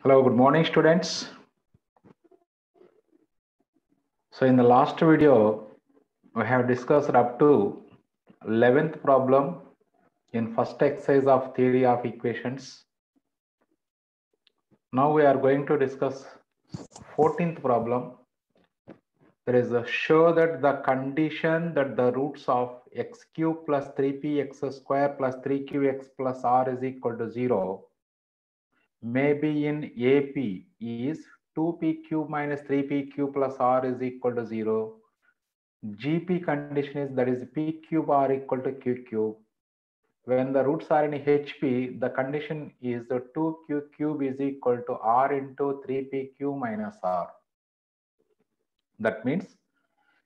Hello, good morning, students. So in the last video, we have discussed up to 11th problem in first exercise of theory of equations. Now we are going to discuss 14th problem. There is a show that the condition that the roots of x cube plus 3px square plus 3qx plus r is equal to 0 may be in AP is 2p cube minus 3p cube plus r is equal to 0. GP condition is that is p cube r equal to q cube. When the roots are in HP, the condition is the 2q cube is equal to r into 3p cube minus r. That means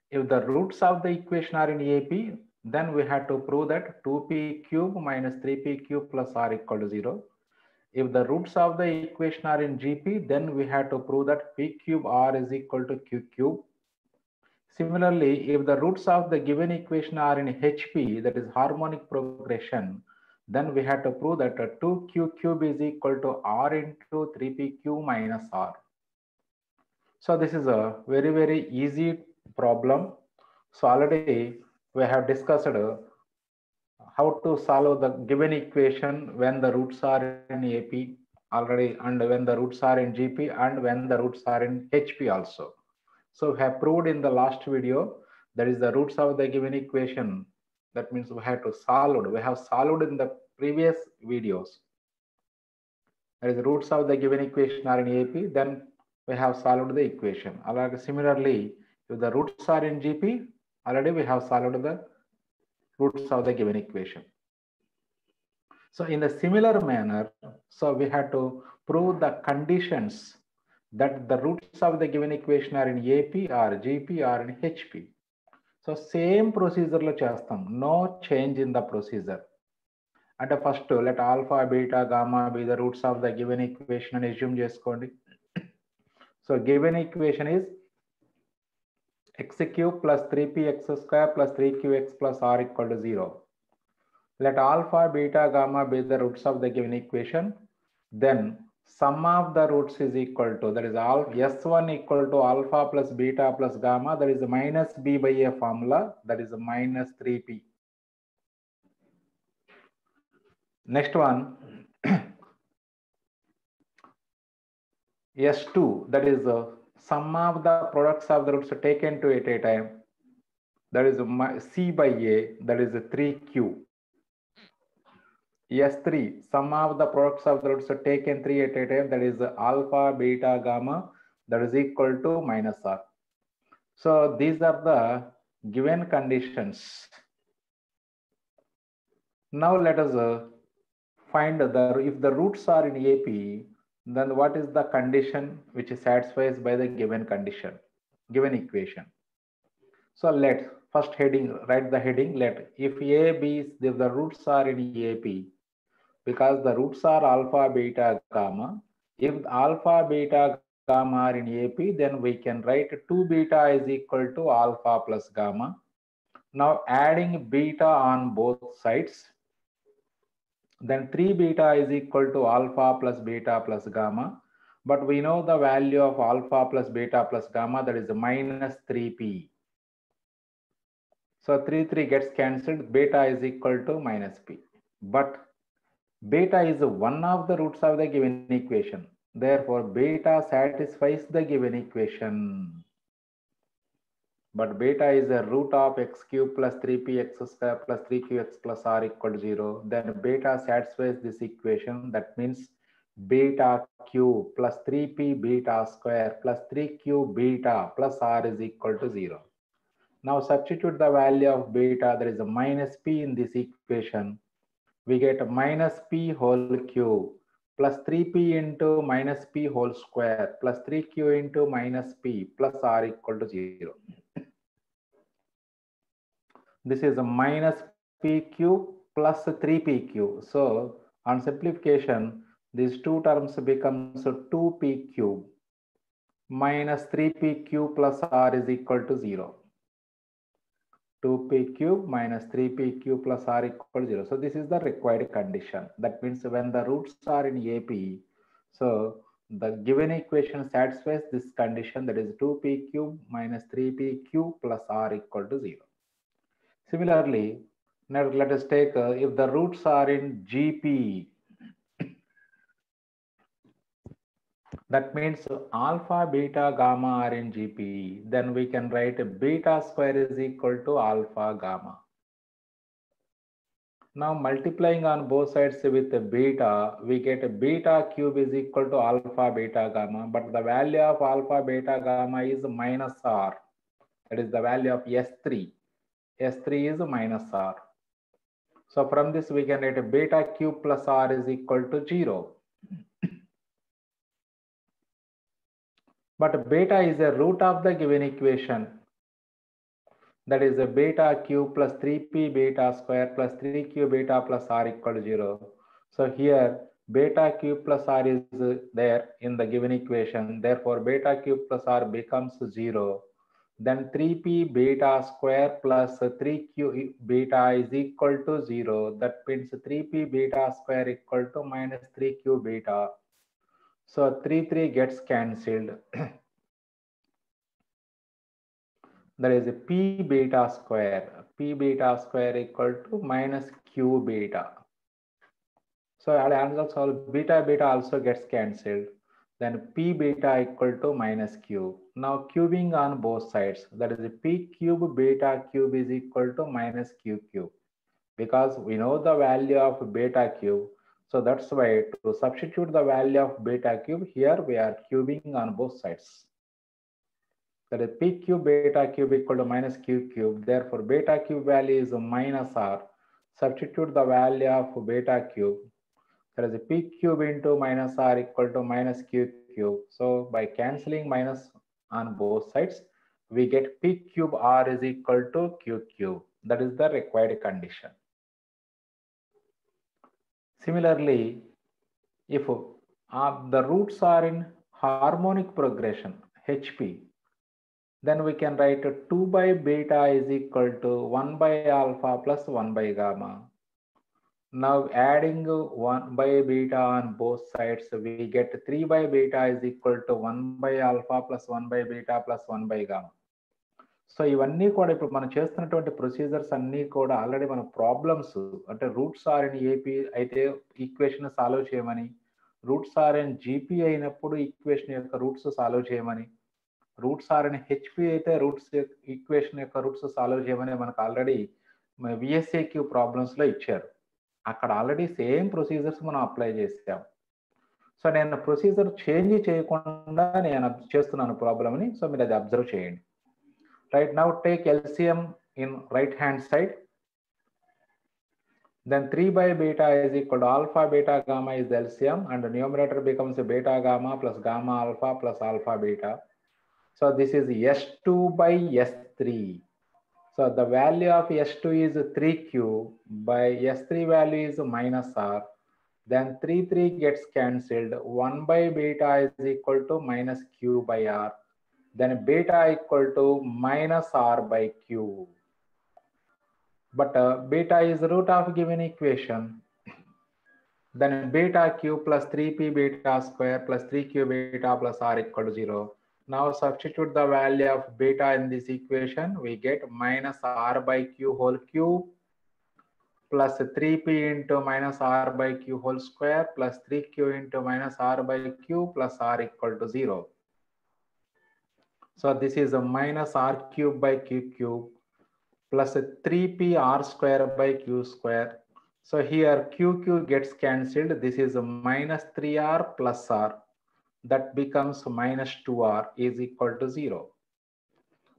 if the roots of the equation are in AP, then we have to prove that 2p cube minus 3p cube plus r equal to 0. If the roots of the equation are in GP, then we have to prove that p cube r is equal to q cube. Similarly, if the roots of the given equation are in HP, that is harmonic progression, then we have to prove that 2q cube is equal to r into 3p cube minus r. So this is a very easy problem. So already we have discussed how to solve the given equation when the roots are in AP already, and when the roots are in GP, and when the roots are in HP also. So we have proved in the last video that is the roots of the given equation. That means we have to solve. We have solved in the previous videos. That is the roots of the given equation are in AP, then we have solved the equation. Similarly, if the roots are in GP, already we have solved the roots of the given equation. So in the similar manner, so we have to prove the conditions that the roots of the given equation are in AP or GP or in HP. So same procedure lo chestam, no change in the procedure. At first let alpha, beta, gamma be the roots of the given equation and assume cheskondi. So given equation is x cube plus 3px square plus 3qx plus r equal to 0. Let alpha, beta, gamma be the roots of the given equation. Then sum of the roots is equal to, that is S1 equal to alpha plus beta plus gamma, that is minus b by a formula, that is minus 3p. Next one, S2, that is sum of the products of the roots taken to at a time, that is c by a, that is 3q. S3, sum of the products of the roots taken 3 at a time, that is alpha, beta, gamma, that is equal to minus r. So these are the given conditions. Now let us find if the roots are in AP, then what is the condition which is satisfied by the given condition, given equation. So let first heading, write the heading, let if A, B, if the roots are in AP, because the roots are alpha, beta, gamma. If alpha, beta, gamma are in AP, then we can write 2 beta is equal to alpha plus gamma. Now adding beta on both sides, then 3 beta is equal to alpha plus beta plus gamma. But we know the value of alpha plus beta plus gamma, that is minus 3p. So 3 gets cancelled, beta is equal to minus p. But beta is one of the roots of the given equation. Therefore, beta satisfies the given equation. But beta is a root of x cube plus 3px square plus 3qx plus r equal to 0. Then beta satisfies this equation. That means beta cube plus 3p beta square plus 3q beta plus r is equal to 0. Now substitute the value of beta, there is a minus p in this equation. We get minus p whole cube plus 3p into minus p whole square plus 3q into minus p plus r equal to 0. This is a minus p cube plus 3p cube. So on simplification, these two terms becomes 2p cube minus 3p cube plus r is equal to 0. 2p cube minus 3p cube plus r equal to 0. So this is the required condition. That means when the roots are in AP, so the given equation satisfies this condition, that is 2p cube minus 3p cube plus r equal to 0. Similarly, now let us take if the roots are in GP, that means alpha, beta, gamma are in GP, then we can write beta square is equal to alpha gamma. Now multiplying on both sides with beta, we get beta cube is equal to alpha, beta, gamma, but the value of alpha, beta, gamma is minus r. That is the value of S3. S3 is minus r. So from this we can write beta cube plus r is equal to 0. But beta is a root of the given equation. That is a beta cube plus 3p beta square plus 3q beta plus r equal to 0. So here beta cube plus r is there in the given equation. Therefore beta cube plus r becomes 0. Then 3p beta square plus 3q beta is equal to 0. That means 3p beta square equal to minus 3q beta. So 3 gets cancelled. That is p beta square. P beta square equal to minus q beta. So also beta also gets cancelled. Then p beta equal to minus q. Now cubing on both sides. That is p cube beta cube is equal to minus q cube. Because we know the value of beta cube. So that's why to substitute the value of beta cube, here we are cubing on both sides. That is p cube beta cube equal to minus q cube. Therefore, beta cube value is minus r. Substitute the value of beta cube. That is p cube into minus r equal to minus q cube. So by cancelling minus on both sides, we get p cube r is equal to q cube. That is the required condition. Similarly, if the roots are in harmonic progression, HP, then we can write 2 by beta is equal to 1 by alpha plus 1 by gamma. Now adding 1 by beta on both sides, we get 3 by beta is equal to 1 by alpha plus 1 by beta plus 1 by gamma. So ఇవన్నీ కూడా ఇప్పుడు మనం చేస్తున్నటువంటి procedures అన్నీ కూడా already మన problems అంటే roots are in AP అయితే ఈక్వేషన్ సాల్వ్ చేయమని, రూట్స్ ఆర్ ఇన్ జీపీ అయినప్పుడు ఈక్వేషన్ యొక్క రూట్స్ సాల్వ్ చేయమని, రూట్స్ ఆర్ ఇన్ హెచ్పి అయితే రూట్స్ ఈక్వేషన్ యొక్క రూట్స్ సాల్వ్ చేయమని మనకు ఆల్రెడీ విఎస్ఏక్యూ ప్రాబ్లమ్స్లో ఇచ్చారు. అక్కడ ఆల్రెడీ సేమ్ ప్రొసీజర్స్ మనం అప్లై చేసాం. సో నేను ప్రొసీజర్ చేంజ్ చేయకుండా నేను చేస్తున్నాను ప్రాబ్లమ్ని. సో మీరు అది అబ్జర్వ్ చేయండి. Right now take LCM in right hand side. Then 3 by beta is equal to alpha beta gamma is the LCM, and the numerator becomes a beta gamma plus gamma alpha plus alpha beta. So this is S2 by S3. So the value of S2 is 3q by S3 value is minus r. Then 3 gets cancelled. 1 by beta is equal to minus q by r. Then beta equal to minus r by q. But beta is root of given equation. Then beta q plus 3p beta square plus 3q beta plus r equal to 0. Now substitute the value of beta in this equation. We get minus r by q whole cube plus 3p into minus r by q whole square plus 3q into minus r by q plus r equal to 0. So this is a minus r cube by q cube plus 3p r square by q square. So here q gets cancelled. This is a minus 3r plus r. That becomes minus 2r is equal to 0.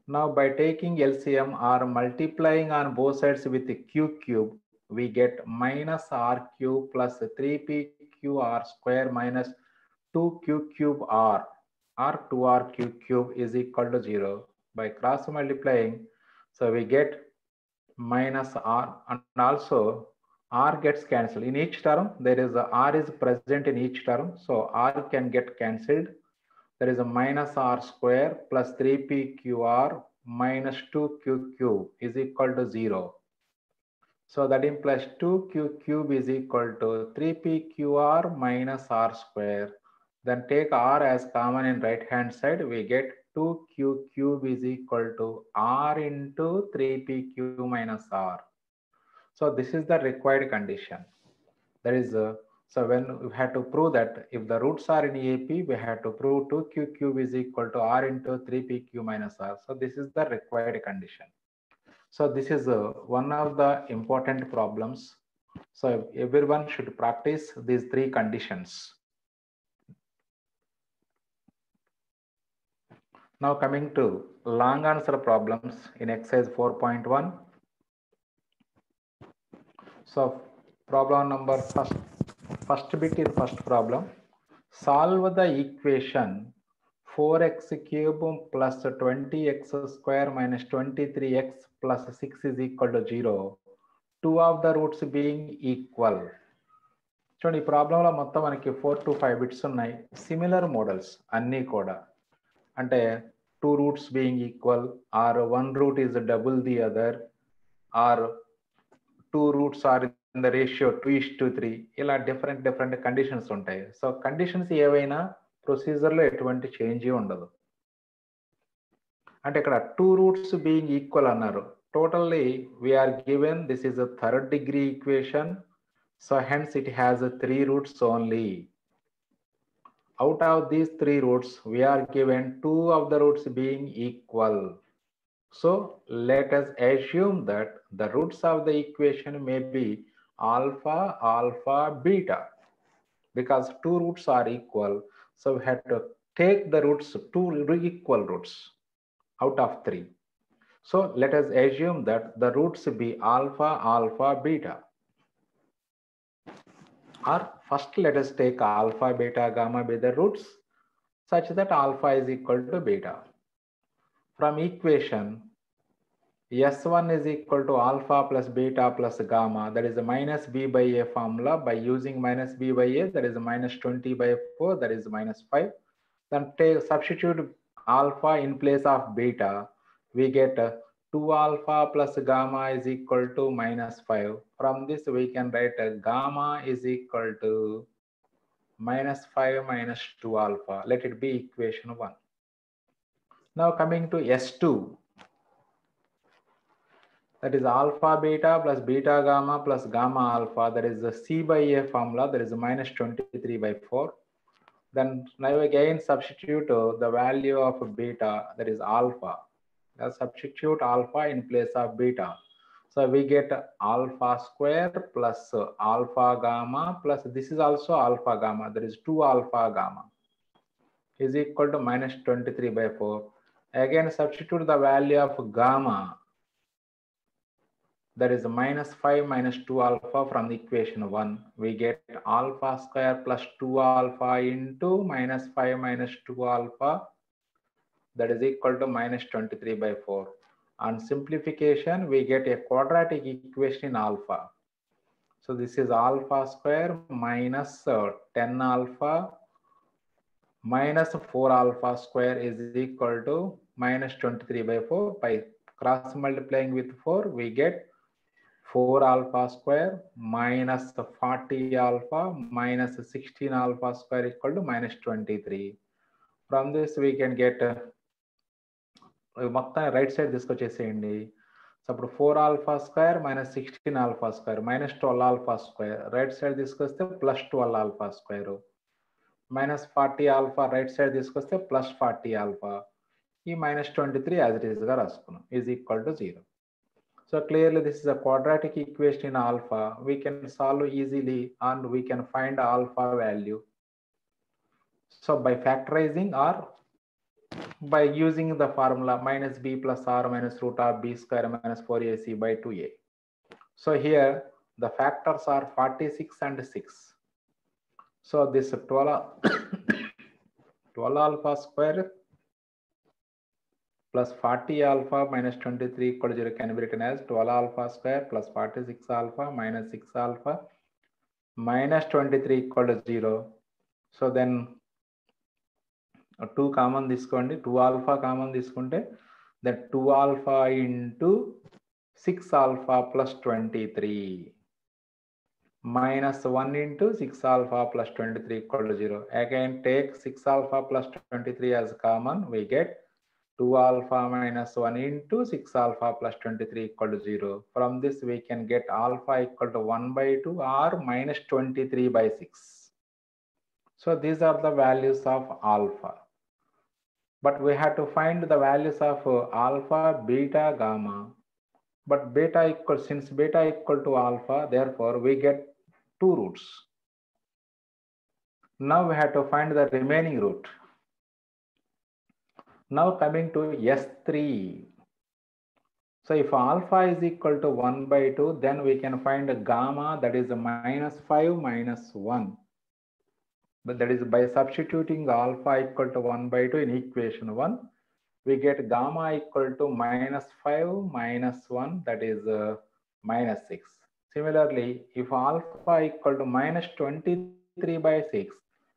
Now by taking LCM or multiplying on both sides with the q cube, we get minus r cube plus 3p q r square minus 2q cube r. Or 2r cube is equal to 0. By cross multiplying, so we get minus r, and also r gets cancelled. In each term, there is a r is present in each term, so r can get cancelled. There is a minus r square plus 3p qr minus 2q cube is equal to 0. So that implies 2q cube is equal to 3pqr minus r square. Then take r as common in right hand side, we get 2q cube is equal to r into 3pq minus r. So this is the required condition. That is, so when we had to prove that if the roots are in AP, we had to prove 2q cube is equal to r into 3pq minus r. So this is the required condition. So this is one of the important problems. So everyone should practice these three conditions. Now coming to long answer problems in exercise 4.1. So problem number first bit is first problem. Solve the equation 4x cube plus 20x square minus 23x plus 6 is equal to 0. Two of the roots being equal. చూడండి ఈ ప్రాబ్లంలో మొత్తం మనకి 4 to 5 bits ఉన్నాయి. Similar models అన్నీ కూడా, అంటే 2 roots being equal, or 1 root is double the other, or 2 roots are in the ratio 2:3. ఇలా డిఫరెంట్ కండిషన్స్ ఉంటాయి. సో కండిషన్స్ ఏవైనా ప్రొసీజర్లో ఎటువంటి చేంజ్ ఉండదు. అంటే ఇక్కడ 2 roots being equal అన్నారు. Totally we are given this is a third degree equation. So hence it has 3 roots only. Out of these 3 roots, we are given 2 of the roots being equal. So let us assume that the roots of the equation may be alpha, alpha, beta. Because 2 roots are equal, so we have to take the roots, 2 equal roots out of 3. So let us assume that the roots be alpha, alpha, beta. Or first let us take alpha, beta, gamma be the roots such that alpha is equal to beta. From equation, S1 is equal to alpha plus beta plus gamma, that is a minus b by a formula. By using minus b by a, that is a minus 20 by 4, that is minus 5. Then substitute alpha in place of beta, we get 2 alpha plus gamma is equal to minus 5. From this we can write gamma is equal to minus 5 minus 2 alpha. Let it be equation 1. Now coming to S2, that is alpha beta plus beta gamma plus gamma alpha, that is the C by A formula, that is minus 23 by 4. Then now again substitute the value of beta, that is alpha. Substitute alpha in place of beta. So we get alpha square plus alpha gamma plus this is also alpha gamma, that is 2 alpha gamma is equal to minus 23 by 4. Again substitute the value of gamma, that is minus 5 minus 2 alpha. From the equation 1 we get alpha square plus 2 alpha into minus 5 minus 2 alpha, that is equal to minus 23 by 4. On simplification, we get a quadratic equation in alpha. So this is alpha square minus 10 alpha minus 4 alpha square is equal to minus 23 by 4. By cross multiplying with 4, we get 4 alpha square minus 40 alpha minus 16 alpha square equal to minus 23. From this we can get మొత్తం right side తీసుకొచ్చేసేయండి. So అప్పుడు 4 alpha square minus 16 alpha square minus 12 alpha square, right side తీసుకొస్తే plus 12 alpha square, minus 40 alpha right side తీసుకొస్తే plus 40 alpha, ఈ minus 23 as it ఈస్గా రాసుకున్నాం is equal to 0. So clearly this is a quadratic equation in alpha. We can solve easily and we can find alpha value. So by factorizing or by using the formula minus b plus r minus root of b square minus 4ac by 2a. So here the factors are 46 and 6. So this 12 alpha square plus 40 alpha minus 23 equal to 0 can be written as 12 alpha square plus 46 alpha minus 6 alpha minus 23 equal to 0. So then 2 common తీసుకోండి, 2 alpha common తీసుకుంటే That 2 alpha into 6 alpha plus 23 minus 1 into 6 alpha plus 23 equal to 0. Again, take 6 alpha plus 23 as common. We get 2 alpha minus 1 into 6 alpha plus 23 equal to 0. From this, we can get alpha equal to 1 by 2 or minus 23 by 6. So these are the values of alpha. But we have to find the values of alpha, beta, gamma. But beta equal, since beta equal to alpha, therefore we get two roots. Now we have to find the remaining root. Now coming to S3. So if alpha is equal to 1 by 2, then we can find gamma, that is minus 5 minus 1. But that is by substituting alpha equal to 1 by 2 in equation 1, we get gamma equal to minus 5 minus 1, that is minus 6. Similarly, if alpha equal to minus 23 by 6,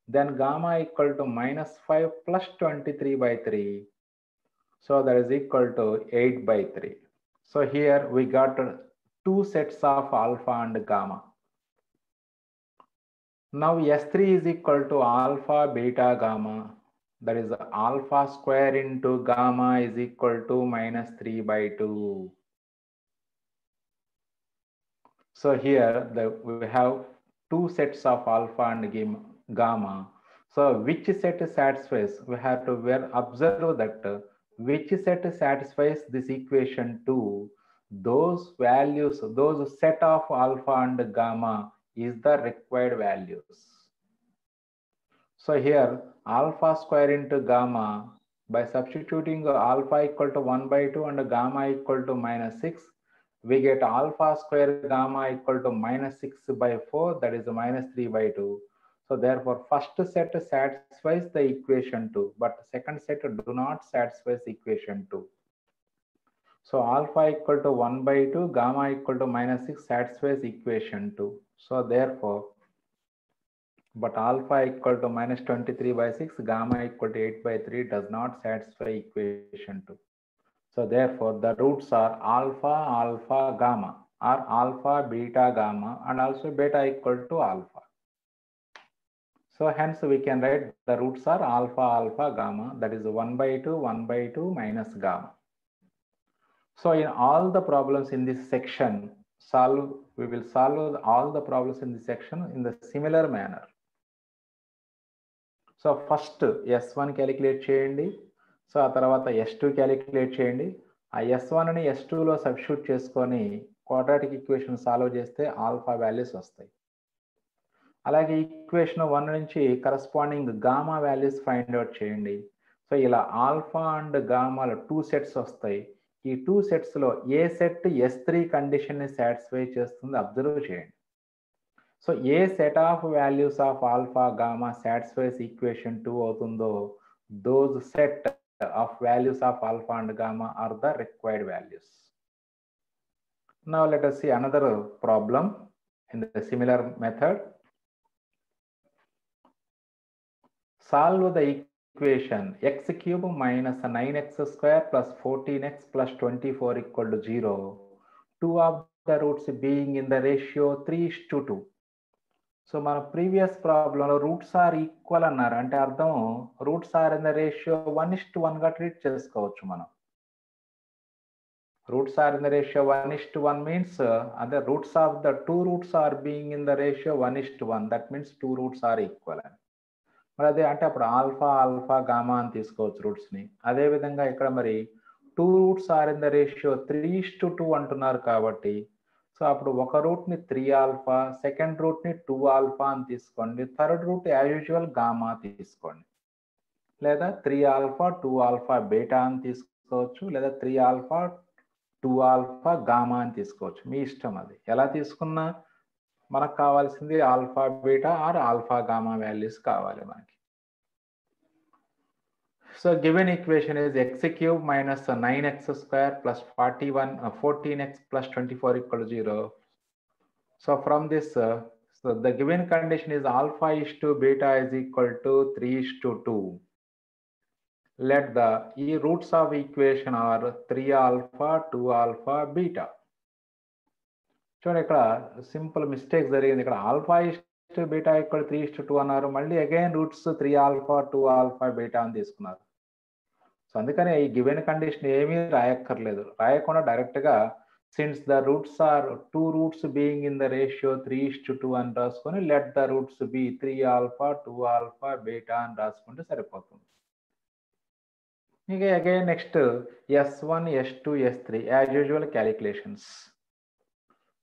then gamma equal to minus 5 plus 23 by 3. So that is equal to 8 by 3. So here we got two sets of alpha and gamma. Now S3 is equal to alpha, beta, gamma. That is alpha square into gamma is equal to minus 3 by 2. So here we have two sets of alpha and gamma. So which set satisfies? We have to observe that which set satisfies this equation 2. Those values, those set of alpha and gamma is the required values. So here alpha square into gamma, by substituting alpha equal to 1 by 2 and gamma equal to minus 6, we get alpha square gamma equal to minus 6 by 4, that is minus 3 by 2. So therefore first set satisfies the equation 2, but second set do not satisfy equation 2. So alpha equal to 1 by 2, gamma equal to minus 6 satisfies equation 2. So therefore, but alpha equal to minus 23 by 6, gamma equal to 8 by 3 does not satisfy equation 2. So therefore, the roots are alpha, alpha, gamma, or alpha, beta, gamma, and also beta equal to alpha. So hence we can write the roots are alpha, alpha, gamma, that is 1 by 2, 1 by 2 minus gamma. So in all the problems in this section, we will solve all the problems in this section in the similar manner. So first S1 calculate చేయండి. So ఆ తర్వాత S2 calculate చేయండి. ఆ S1ని S2లో substitute చేసుకొని quadratic equation solve చేస్తే alpha values వస్తాయి. అలాగే equation 1 నుంచి corresponding gamma values find out చేయండి. సో ఇలా ఆల్ఫా అండ్ గామాలో టూ సెట్స్ వస్తాయి. ఈ టూ సెట్స్లో ఏ సెట్ S3 కండిషన్ని సాటిస్ఫై చేస్తుంది అబ్జర్వ్ చేయండి. So A set of values of alpha gamma satisfies equation 2 అవుతుందో those set of values of alpha and gamma are the required values. Now let us see another problem in the similar method. Solve the equation x cube minus 9x square plus 14x plus 24 equal to 0. Two of the roots being in the ratio 3:2. So మన previous ప్రాబ్లంలో roots are equal అన్నారు, అంటే అర్థం roots are in the ratio 1:1గా treat చేసుకోవచ్చు మనం. Roots are in the ratio 1:1 means అదే roots of the two roots are being in the ratio 1:1, that means two roots are equal అని. మరి అదే అంటే అప్పుడు ఆల్ఫా, ఆల్ఫా, గామా అని తీసుకోవచ్చు రూట్స్ని. అదేవిధంగా ఇక్కడ మరి two roots are in the ratio 3:2 అంటున్నారు కాబట్టి సో అప్పుడు ఒక రూట్ని 3 ఆల్ఫా, సెకండ్ రూట్ని 2 ఆల్ఫా అని తీసుకోండి, third root as usual gamma తీసుకోండి, లేదా 3 ఆల్ఫా 2 ఆల్ఫా బీటా అని తీసుకోవచ్చు, లేదా 3 ఆల్ఫా 2 ఆల్ఫా గామా అని తీసుకోవచ్చు. మీ ఇష్టం, అది ఎలా తీసుకున్నా మనకు కావాల్సింది alpha beta or alpha gamma values కావాలి మనకి. So given equation is x cube minus 9x square plus 14x plus 24 equal to 0. So from this, so the given condition is alpha is to beta is equal to 3:2. let the roots of equation are 3 alpha, 2 alpha, beta. చూడండి ఇక్కడ simple mistake జరిగింది. ఇక్కడ alpha ఇస్ట్ beta ఇక్కడ 3:2 అన్నారు. మళ్ళీ again roots 3 alpha 2 alpha beta అని తీసుకున్నారు. So అందుకని ఈ గివెన్ కండిషన్ ఏమీ రాయక్కర్లేదు. రాయకుండా డైరెక్ట్గా since the roots are 2 roots being in the ratio 3:2 అని రాసుకొని let the roots be 3 alpha 2 alpha beta అని రాసుకుంటే సరిపోతుంది. ఇక again next S1, S2, S3 as usual calculations.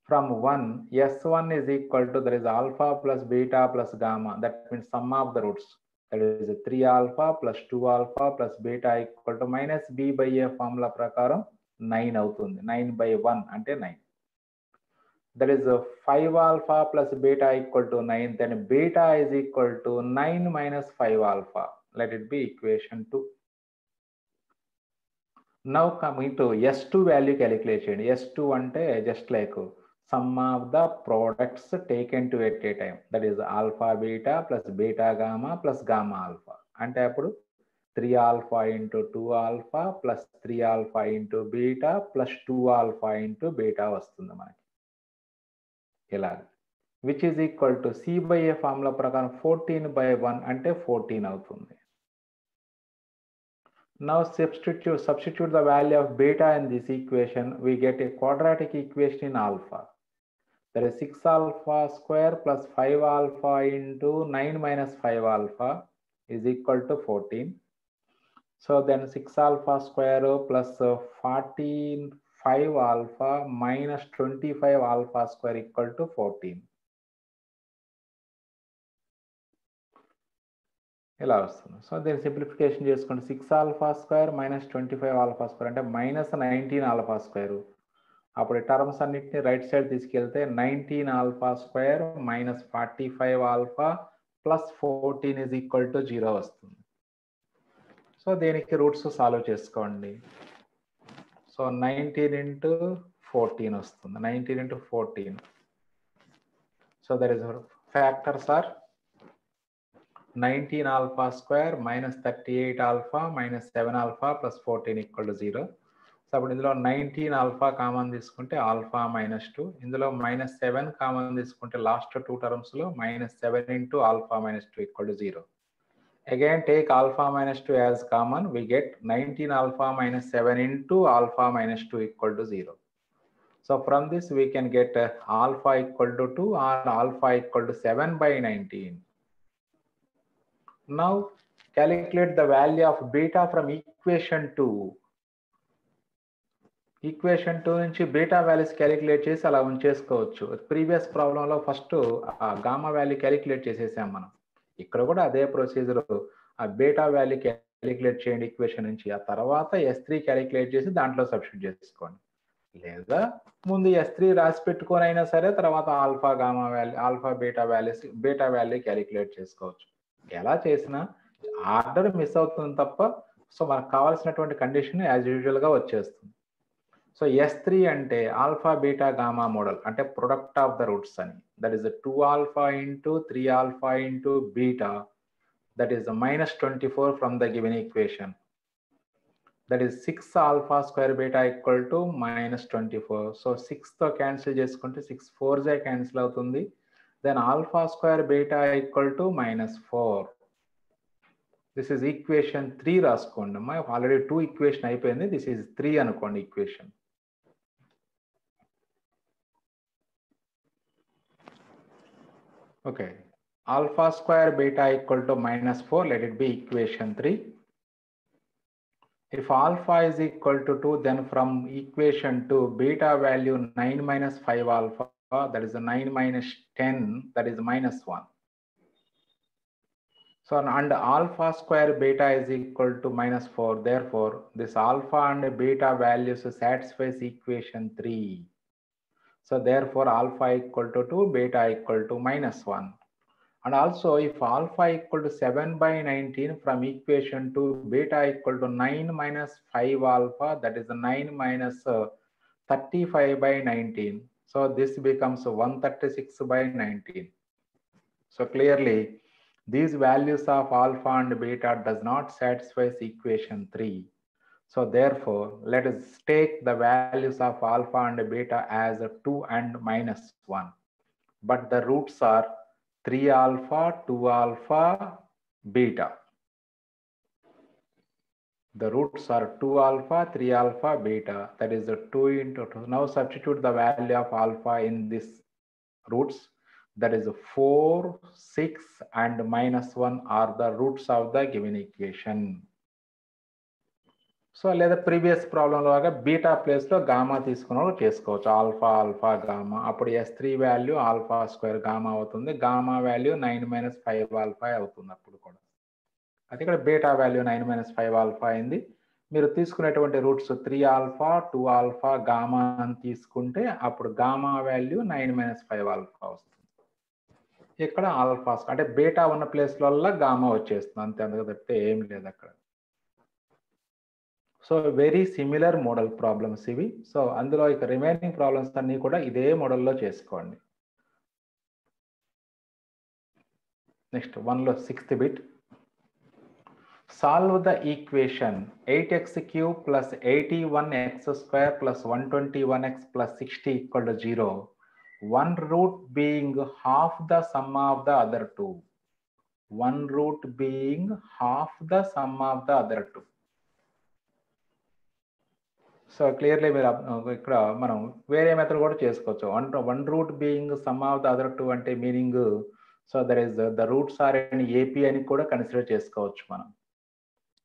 From 1, S1 is equal to, there is alpha plus beta plus gamma. That means sum of the roots. That is 3 alpha plus 2 alpha plus beta equal to minus b by a formula prakaram 9 అవుతుంది. 9 by 1 అంటే 9. That is 5 alpha plus beta equal to 9. Then beta is equal to 9 minus 5 alpha. Let it be equation 2. Now coming to S2 value calculation. S2 అంటే just like sum of the products taken to at a time. That is alpha beta plus beta gamma plus gamma alpha. అంటే అప్పుడు 3 alpha into 2 alpha plus 3 alpha into beta plus 2 alpha into beta వస్తుంది మనకి. ఇలాగ which is equal to C by A formula ప్రకారం 14 by 1 అంటే 14 అవుతుంది. Now substitute the value of beta in this equation. We get a quadratic equation in alpha. There is 6 alpha square plus 5 alpha into 9 minus 5 alpha is equal to 14. So then 6 alpha square plus 14 5 alpha minus 25 alpha square equal to 14. ఇలా వస్తుంది. So దీన్ని simplification చేసుకుంటే 6 alpha square minus 25 alpha square అంటే minus 19 alpha square. అప్పుడు terms అన్నిటిని right side తీసుకెళ్తే 19 alpha square minus 45 alpha plus 14 is equal to 0 వస్తుంది. So దీనికి రూట్స్ సాల్వ్ చేసుకోండి. సో 19 into 14 వస్తుంది. 19 into 14. So there is factors are 19 alpha square minus 38 alpha minus 7 alpha plus 14 equal to 0. So అప్పుడు ఇందులో 19 alpha common తీసుకుంటే alpha minus 2. ఇందులో minus 7 common తీసుకుంటే last 2 terms లో minus 7 into alpha minus 2 equal to 0. Again take alpha minus 2 as common. We get 19 alpha minus 7 into alpha minus 2 equal to 0. So from this we can get alpha equal to 2 or alpha equal to 7 by 19. Now calculate the value of beta from equation 2. Equation 2 నుంచి beta values calculate చేసి అలా ఉంచేసుకోవచ్చు. Previous ప్రాబ్లంలో first ఆ gamma value calculate చేసేసాం మనం. ఇక్కడ కూడా అదే ప్రొసీజర్. ఆ బీటా వాల్యూ క్యాలిక్యులేట్ చేయండి ఈక్వేషన్ నుంచి. ఆ తర్వాత S3 క్యాలిక్యులేట్ చేసి దాంట్లో సబ్స్టిట్యూట్ చేసుకోండి. లేదా ముందు S3 రాసి పెట్టుకొని అయినా సరే తర్వాత alpha gamma value alpha beta value calculate చేసుకోవచ్చు. ఎలా చేసినా ఆర్డర్ మిస్ అవుతుంది తప్ప సో మనకు కావాల్సినటువంటి కండిషన్ యాజ్ యూజువల్గా వచ్చేస్తుంది. సో S3 అంటే ఆల్ఫా బీటా గామా మోడల్ అంటే ప్రొడక్ట్ ఆఫ్ ద రూట్స్ అని. That is 2 alpha into 3 alpha into beta, that is minus 24 from the given equation. That is 6 alpha square beta equal to minus 24. So 6తో cancel చేసుకుంటే 6 4s cancel అవుతుంది. Then alpha square beta equal to minus 4. This is equation 3 రాసుకోండి అమ్మా. Already 2 equation అయిపోయింది. This is 3 అనుకోండి equation. Okay, alpha square beta equal to minus 4. Let it be equation 3. If alpha is equal to 2, then from equation 2 beta value 9 minus 5 alpha, that is 9 minus 10, that is minus 1. So and alpha square beta is equal to minus 4. Therefore, this alpha and beta values satisfies equation 3. So therefore, alpha equal to 2, beta equal to minus 1. And also if alpha equal to 7 by 19, from equation 2 beta equal to 9 minus 5 alpha, that is 9 minus 35 by 19. So this becomes 136 by 19. So clearly These values of alpha and beta does not satisfy equation 3. So therefore, let us take the values of alpha and beta as 2 and -1. But the roots are 3 alpha, 2 alpha, beta. The roots are 2 alpha, 3 alpha, beta. That is the 2 into 2. Now substitute the value of alpha in this roots. That is 4, 6 and -1 are the roots of the given equation. So లేదా previous problem లాగా beta place లో gamma తీసుకున్నప్పుడు చేసుకోవచ్చు. Alpha alpha gamma, అప్పుడు S3 value alpha square gamma అవుతుంది. Gamma value 9 - 5 alpha అవుతుంది అప్పుడు కూడా. అది ఇక్కడ బీటా వాల్యూ 9 - 5 ఆల్ఫా అయింది. మీరు తీసుకునేటువంటి రూట్స్ 3 ఆల్ఫా, 2 ఆల్ఫా, గామా అని తీసుకుంటే అప్పుడు గామా వాల్యూ 9 - 5 ఆల్ఫా వస్తుంది. ఇక్కడ ఆల్ఫా అంటే బీటా ఉన్న ప్లేస్లలో గామా వచ్చేస్తుంది అంతే, అందుకు తప్పితే ఏం లేదు అక్కడ. So very similar model problems ఇవి. సో అందులో ఇక రిమైనింగ్ ప్రాబ్లమ్స్ అన్ని కూడా ఇదే మోడల్లో చేసుకోండి. నెక్స్ట్ 1లో 6th bit. Solve the equation 8x³ + 81x² + 121x + 60 = 0. One root being half the sum of the other two. One root being half the sum of the other two. So clearly మీరు ఇక్కడ మనం వేరే method కూడా చేసుకోవచ్చు. One root being sum of the other two అంటే meaning, so there is the roots are in AP అని కూడా consider చేసుకోవచ్చు మనం.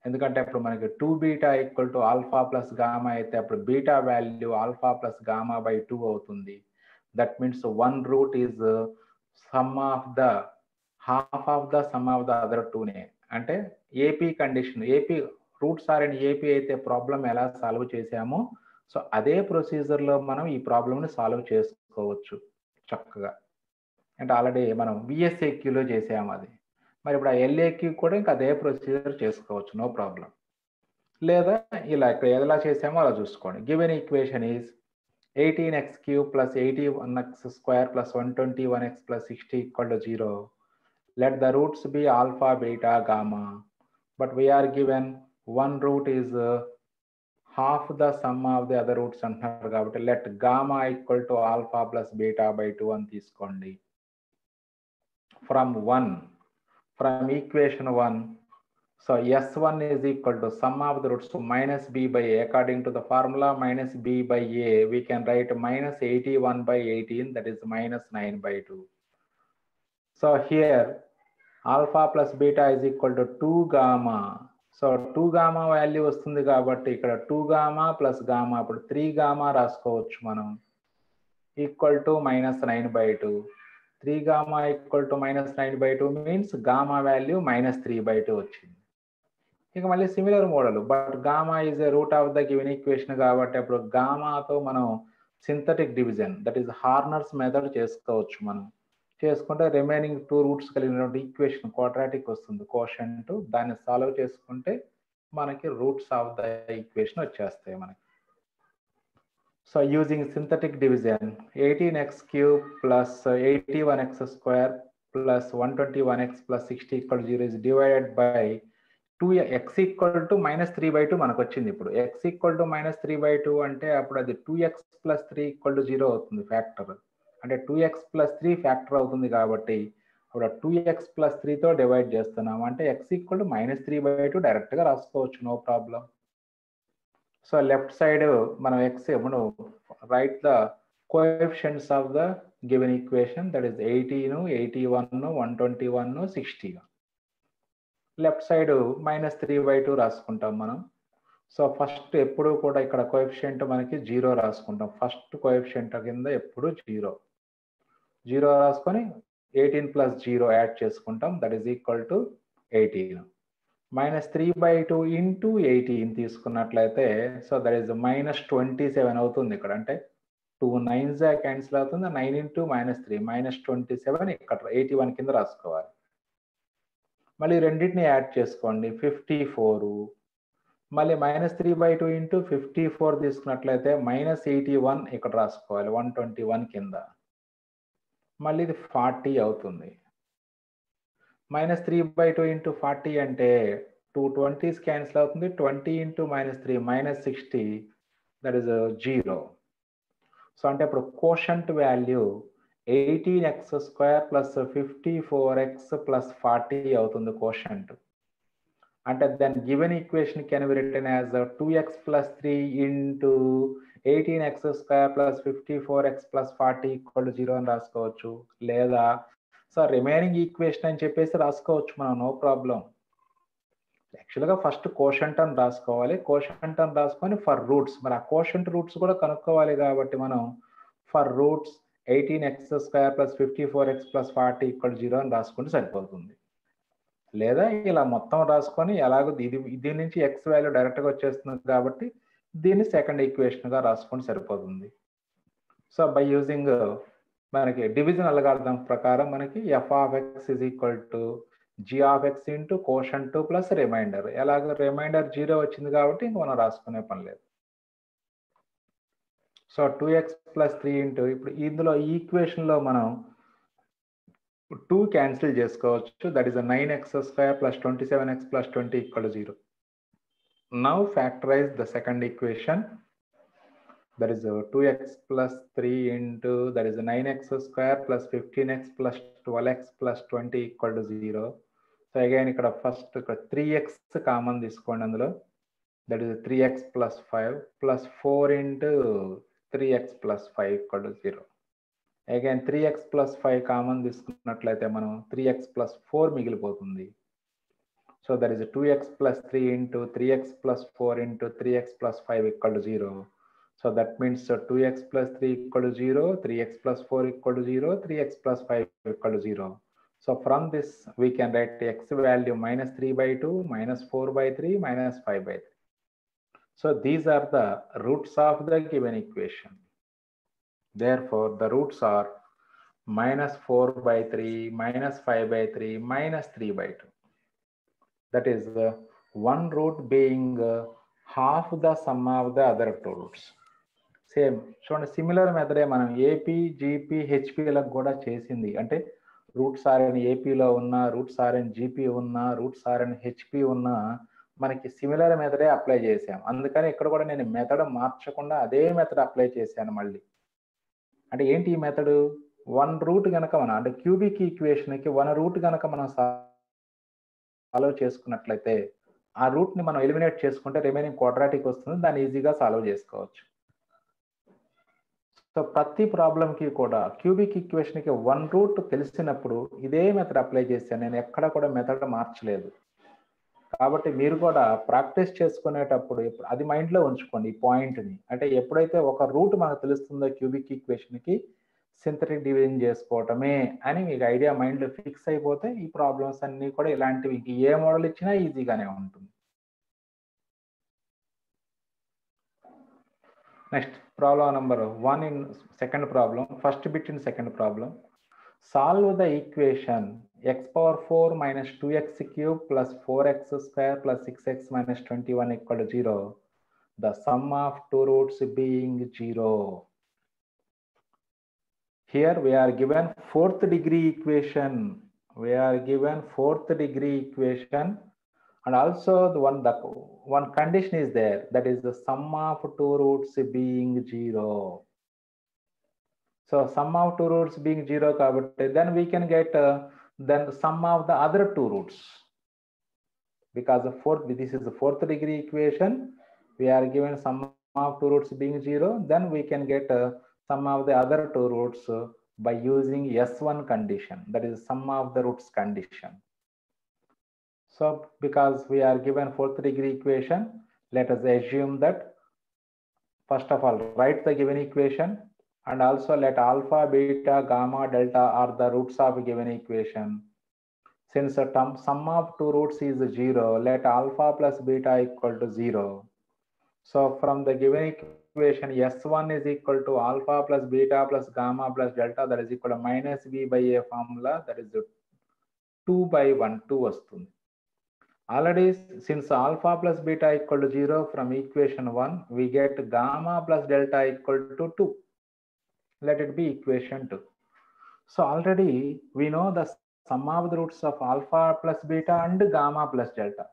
ఎందుకంటే అప్పుడు మనకి 2 బీటా = ఆల్ఫా ప్లస్ గామా అయితే అప్పుడు beta value alpha plus gamma by 2 అవుతుంది. That means one root is sum of the half of the sum of the other టూనే. అంటే AP condition, AP roots are in AP అయితే problem ఎలా solve చేసామో so అదే ప్రొసీజర్లో మనం ఈ ప్రాబ్లమ్ని సాల్వ్ చేసుకోవచ్చు చక్కగా. అంటే ఆల్రెడీ మనం విఎస్ఏక్యూలో చేసాము అది, మరి ఇప్పుడు ఆ ఎల్ఏక్యూ కూడా ఇంకా అదే ప్రొసీజర్ చేసుకోవచ్చు, నో ప్రాబ్లం. లేదా ఇలా ఇక్కడ ఎలా చేసామో అలా చూసుకోండి. Given equation is 18x³ + 81x² + 121x + 60 = 0. Let the roots be alpha, beta, gamma. But we are given one root is half the sum of the other roots అంటున్నారు కాబట్టి let gamma = alpha plus beta by 2 అని తీసుకోండి. From equation 1, so S1 is equal to sum of the roots minus b by a. According to the formula minus b by a, we can write minus 81 by 18, that is minus 9 by 2. So here alpha plus beta is equal to 2 gamma. So 2 gamma value వస్తుంది కాబట్టి ఇక్కడ 2 gamma plus gamma అప్పుడు 3 gamma రాసుకోవచ్చు మనం, equal to -9/2. 3 gamma equal to -9/2 means gamma value -3/2 వచ్చింది. ఇక మళ్ళీ similar model, but gamma is a root of the given equation కాబట్టి అప్పుడు గామాతో మనం synthetic division, that is Horner's method చేసుకోవచ్చు. మనం చేసుకుంటే రిమైనింగ్ 2 రూట్స్ కలిగినటువంటి ఈక్వేషన్ క్వాడ్రాటిక్ వస్తుంది, కోషంట్. దాన్ని సాల్వ్ చేసుకుంటే మనకి రూట్స్ ఆఫ్ ద ఈక్వేషన్ వచ్చేస్తాయి మనకి. So using synthetic division 18x³ + 81x² + 121x + 60 = 0 is divided by 2x = -3/2 మనకు వచ్చింది. ఇప్పుడు x = -3/2 అంటే అప్పుడు అది 2x + 3 = 0 అవుతుంది ఫ్యాక్టర్. అంటే 2x + 3 ఫ్యాక్టర్ అవుతుంది కాబట్టి అప్పుడు 2x + 3తో డివైడ్ చేస్తున్నాము అంటే x = -3/2 డైరెక్ట్గా రాసుకోవచ్చు, no problem. So left side మనం x write the coefficients of the given equation, that is 18, 81, 121, 60. Left side -3/2 రాసుకుంటాం మనం. సో ఫస్ట్ ఎప్పుడు కూడా ఇక్కడ కోఎఫిషియెంట్ మనకి 0 రాసుకుంటాం. ఫస్ట్ కోఎఫిషియెంట్ కింద ఎప్పుడు 0 రాసుకొని 18 + 0 యాడ్ చేసుకుంటాం, that is equal to 18. -3/2 into 18 తీసుకున్నట్లయితే సో దట్ ఈస్ -27 అవుతుంది ఇక్కడ. అంటే 2 9s క్యాన్సిల్ అవుతుంది, 9 × -3 -27 ఇక్కడ 81 కింద రాసుకోవాలి. మళ్ళీ రెండింటిని యాడ్ చేసుకోండి 54. మళ్ళీ -3/2 ఇంటూ 54 తీసుకున్నట్లయితే -81 ఇక్కడ రాసుకోవాలి 121 కింద. మళ్ళీ ఇది 40 అవుతుంది. -3/2 into 40 అంటే 2 20s క్యాన్సిల్ అవుతుంది. 20 into -3 -60, దట్ ఈస్ 0. సో అంటే ఇప్పుడు quotient value 18x² plus 54x plus 40 అవుతుంది కోషంట్. అంటే దాని given equation can be written as 2x plus 3 into 18x² plus 54x plus 40 equal 0 అని రాసుకోవచ్చు. లేదా సో రిమైనింగ్ ఈక్వేషన్ అని చెప్పేసి రాసుకోవచ్చు మనం, నో ప్రాబ్లం. యాక్చువల్గా ఫస్ట్ కోషంట్ అని రాసుకోవాలి. కోషంట్ అని రాసుకొని ఫర్ రూట్స్, మరి ఆ కోషంట్ రూట్స్ కూడా కనుక్కోవాలి కాబట్టి మనం for roots 18x² plus 54x plus 40 equal 0 అని రాసుకుంటే సరిపోతుంది. లేదా ఇలా మొత్తం రాసుకొని ఎలాగో దీని నుంచి x వాల్యూ డైరెక్ట్గా వచ్చేస్తుంది కాబట్టి దీన్ని సెకండ్ ఈక్వేషన్గా రాసుకొని సరిపోతుంది. సో బై యూజింగ్ మనకి డివిజన్ అల్గారిథం ప్రకారం మనకి f of x is equal to g of x into quotient plus remainder. ఎలాగో రిమైండర్ 0 వచ్చింది కాబట్టి ఇంక మనం రాసుకునే పని లేదు. సో 2x ప్లస్ 3 ఇంటూ, ఇప్పుడు ఇందులో ఈ ఈక్వేషన్లో మనం 2 క్యాన్సిల్ చేసుకోవచ్చు. That is 9x² plus 27x plus 20 equal 0. Now factorise the second equation. That is 2x plus 3 into, that is 9x² plus 15x plus 12x plus 20 equal to 0. So again ఇక్కడ first ఇక్కడ 3x common తీసుకోండి అందులో. That is 3x plus 5 plus 4 into 3x plus 5 equal to 0. Again 3x plus 5 common తీసుకున్నట్లయితే మనం 3x plus 4 మిగిలిపోతుంది. So that is 2x plus 3 into 3x plus 4 into 3x plus 5 equal to 0. So that means 2x plus 3 equal to 0, 3x plus 4 equal to 0, 3x plus 5 equal to 0. So from this we can write x value -3/2, -4/3, -5/3. So these are the roots of the given equation. Therefore the roots are -4/3, -5/3, -3/2. That is one root being half the sum of the other two roots. Same చూడండి, similar మెథడే మనం AP, GP, హెచ్పిలకు కూడా చేసింది. అంటే roots RN ఏపీలో ఉన్న, roots RN GP ఉన్న, roots RN HP ఉన్న, మనకి సిమిలర్ మెథడే అప్లై చేసాం. అందుకని ఇక్కడ కూడా నేను మెథడ్ మార్చకుండా అదే మెథడ్ అప్లై చేశాను మళ్ళీ. అంటే ఏంటి ఈ మెథడ్? వన్ రూట్ కనుక మనం, అంటే క్యూబిక్ ఈక్వేషన్కి వన్ రూట్ కనుక మనం సాల్వ్ చేసుకున్నట్లయితే ఆ రూట్ని మనం ఎలిమినేట్ చేసుకుంటే రిమైనింగ్ క్వాడ్రాటిక్ వస్తుంది, దాన్ని ఈజీగా సాల్వ్ చేసుకోవచ్చు. సో ప్రతి ప్రాబ్లంకి కూడా క్యూబిక్ ఈక్వేషన్కి వన్ రూట్ తెలిసినప్పుడు ఇదే మెథడ్ అప్లై చేశాను, నేను ఎక్కడ కూడా మెథడ్ మార్చలేదు. కాబట్టి మీరు కూడా ప్రాక్టీస్ చేసుకునేటప్పుడు అది మైండ్లో ఉంచుకోండి ఈ పాయింట్ని. అంటే ఎప్పుడైతే ఒక రూట్ మనకు తెలుస్తుందో క్యూబిక్ ఈక్వేషన్కి, సింథటిక్ డివిజన్ చేసుకోవటమే అని మీకు ఐడియా మైండ్లో ఫిక్స్ అయిపోతే ఈ ప్రాబ్లమ్స్ అన్నీ కూడా ఇలాంటివి ఏ మోడల్ ఇచ్చినా ఈజీగానే ఉంటుంది. Next, problem number 1 in second problem, first bit in second problem. Solve the equation x power 4 minus 2x cube plus 4x square plus 6x minus 21 equal to 0. The sum of two roots being 0. Here we are given fourth degree equation. We are given fourth degree equation. And also the one condition is there, that is the sum of two roots being 0. So sum of two roots being 0 kabatti, then we can get then the sum of the other two roots. Because this is the fourth degree equation, we are given sum of two roots being 0, then we can get sum of the other two roots by using S1 condition, that is sum of the roots condition. So because we are given fourth degree equation, let us assume that first of all write the given equation, and also let alpha, beta, gamma, delta are the roots of given equation. Since the sum of two roots is 0, let alpha plus beta equal to 0. So from the given equation, S1 is equal to alpha plus beta plus gamma plus delta, that is equal to minus b by a formula, that is 2/1, 2 vastundi. Already since alpha plus beta equal to 0 from equation 1, we get gamma plus delta equal to 2. Let it be equation 2. So already we know the sum of the roots of alpha plus beta and gamma plus delta.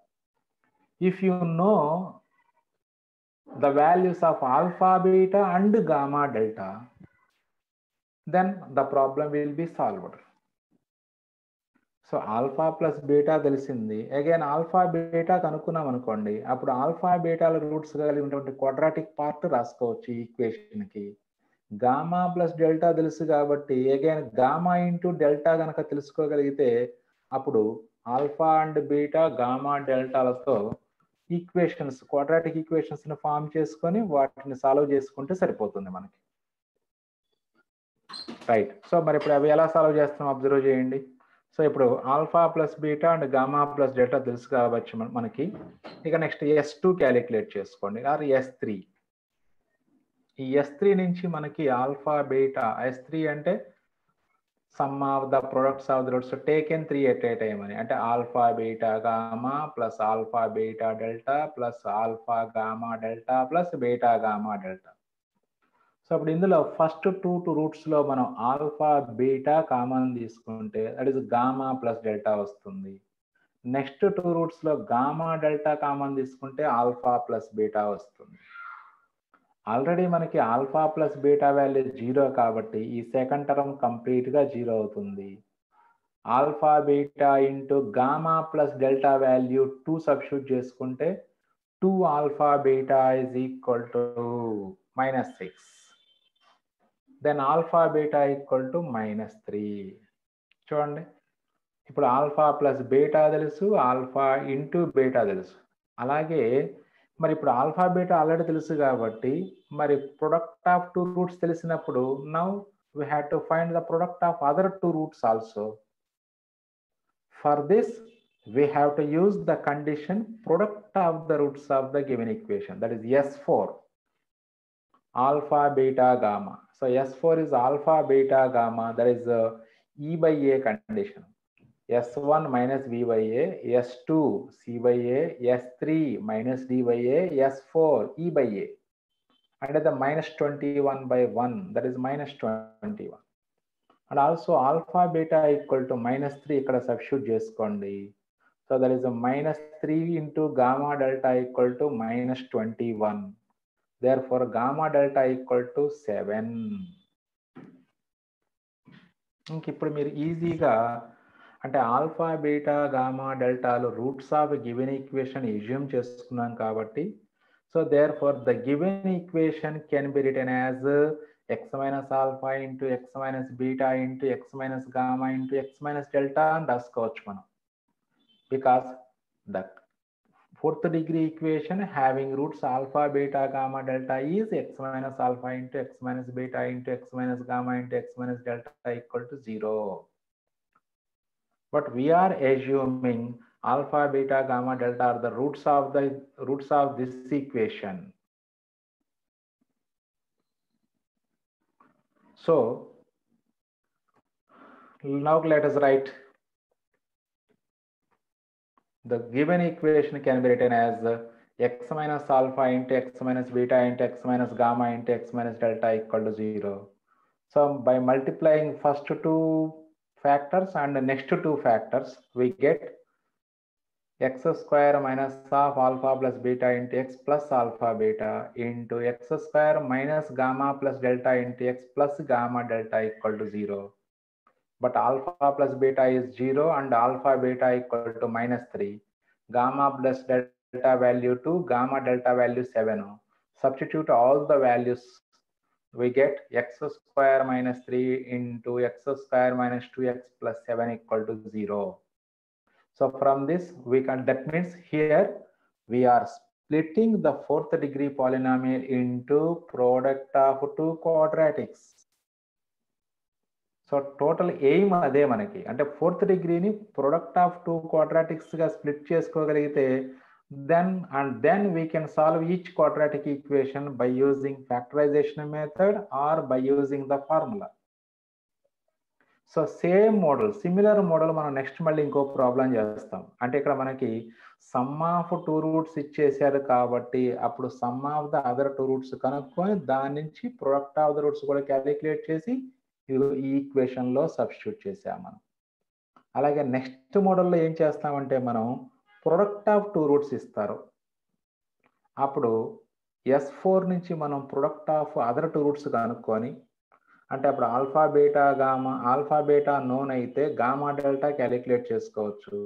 If you know the values of alpha, beta and gamma, delta, then the problem will be solved. So alpha plus beta తెలిసింది, again alpha beta కనుక్కున్నాం అనుకోండి, అప్పుడు alpha beta roots కలిగి ఉన్నటువంటి quadratic part రాసుకోవచ్చు ఈ equation కి. Gamma plus delta తెలుసు కాబట్టి అగైన్ గామా ఇంటూ డెల్టా కనుక తెలుసుకోగలిగితే అప్పుడు ఆల్ఫా అండ్ బీటా గామా డెల్టాలతో ఈక్వేషన్స్, క్వాడ్రాటిక్ ఈక్వేషన్స్ ని ఫామ్ చేసుకొని వాటిని సాల్వ్ చేసుకుంటే సరిపోతుంది మనకి. రైట్. సో మరి ఇప్పుడు అవి ఎలా సాల్వ్ చేస్తాం అబ్జర్వ్ చేయండి. సో ఇప్పుడు alpha plus beta and gamma plus delta తెలుసు కాబట్టి మనకి ఇక నెక్స్ట్ S2 క్యాలిక్యులేట్ చేసుకోండి, ఆర్ S3. ఈ S3 నుంచి మనకి ఆల్ఫా బీటా, S3 అంటే sum of the products of the roots taken 3 at a time అని, అంటే alpha beta gamma plus alpha beta delta plus alpha gamma delta plus beta gamma delta. So అప్పుడు ఇందులో first two roots లో మనం alpha beta common తీసుకుంటే that is gamma plus delta వస్తుంది. Next two roots లో gamma delta common తీసుకుంటే alpha plus beta వస్తుంది. Already మనకి ఆల్ఫా ప్లస్ బీటా వాల్యూ 0 కాబట్టి ఈ సెకండ్ టర్మ్ కంప్లీట్ గా 0 అవుతుంది. Alpha beta into gamma plus delta value 2 substitute చేసుకుంటే 2 alpha beta is equal to -6. Then alpha beta equal to -3. చూడండి, ఇప్పుడు ఆల్ఫా ప్లస్ బీటా తెలుసు, ఆల్ఫా ఇంటూ బీటా తెలుసు. అలాగే మరి ఇప్పుడు ఆల్ఫా బీటా ఆల్రెడీ తెలుసు కాబట్టి మరి ప్రొడక్ట్ ఆఫ్ టూ రూట్స్ తెలిసినప్పుడు now we have to find the product of other two roots also. For this we have to use the condition product of the roots of the given equation, that is S4 alpha beta gamma. So S4 is alpha beta gamma, that is E by A condition. S1 minus V by A, S2 C by A, S3 minus D by A, S4 E by A. And the -21 by 1, that is -21. And also alpha beta equal to -3 ikkada substitute cheskondi. So that is a -3 into gamma delta equal to -21. Therefore gamma delta equal to 7. ఇప్పుడు మీరు ఈజీగా అంటే alpha beta gamma డెల్టాలు roots of given equation assume చేసుకున్నాం కాబట్టి, so therefore the given equation can be written as x minus alpha into x minus beta into x minus gamma into x minus delta అని రాసుకోవచ్చు మనం. Because the fourth degree equation having roots alpha beta gamma delta is x minus alpha into x minus beta into x minus gamma into x minus delta equal to 0. But we are assuming alpha beta gamma delta are the roots of this equation. So now let us write the given equation can be written as x minus alpha into x minus beta into x minus gamma into x minus delta equal to 0. So by multiplying first two factors and the next two factors, we get x square minus half alpha plus beta into x plus alpha beta into x square minus gamma plus delta into x plus gamma delta equal to 0. But alpha plus beta is 0 and alpha beta equal to -3. Gamma plus delta value 2, gamma delta value 7. Substitute all the values, we get x square minus 3 into x square minus 2x plus 7 equal to 0. So from this we can, that means here we are splitting the fourth degree polynomial into product of two quadratics. So total aim అదే మనకి, అంటే fourth డిగ్రీని product of two quadratics గా split చేసుకోగలిగితే then we can solve each quadratic equation by using factorization method or by using the formula. So same model, similar model మనం next మళ్ళీ ఇంకో problem చేస్తాం. అంటే ఇక్కడ మనకి సమ్ ఆఫ్ టూ రూట్స్ ఇచ్చేసారు కాబట్టి అప్పుడు some of the other two roots కనుక్కొని దాని నుంచి ప్రొడక్ట్ ఆఫ్ ద రూట్స్ కూడా క్యాలిక్యులేట్ చేసి ఈ ఈక్వేషన్ లో సబ్స్టిట్యూట్ చేసాం మనం. అలాగే నెక్స్ట్ మోడల్లో ఏం చేస్తామంటే మనం ప్రొడక్ట్ ఆఫ్ టూ రూట్స్ ఇస్తారు. అప్పుడు S4 నుంచి మనం product of other two roots కనుక్కొని, అంటే అప్పుడు alpha beta gamma, alpha beta known అయితే గామా డెల్టా క్యాలిక్యులేట్ చేసుకోవచ్చు.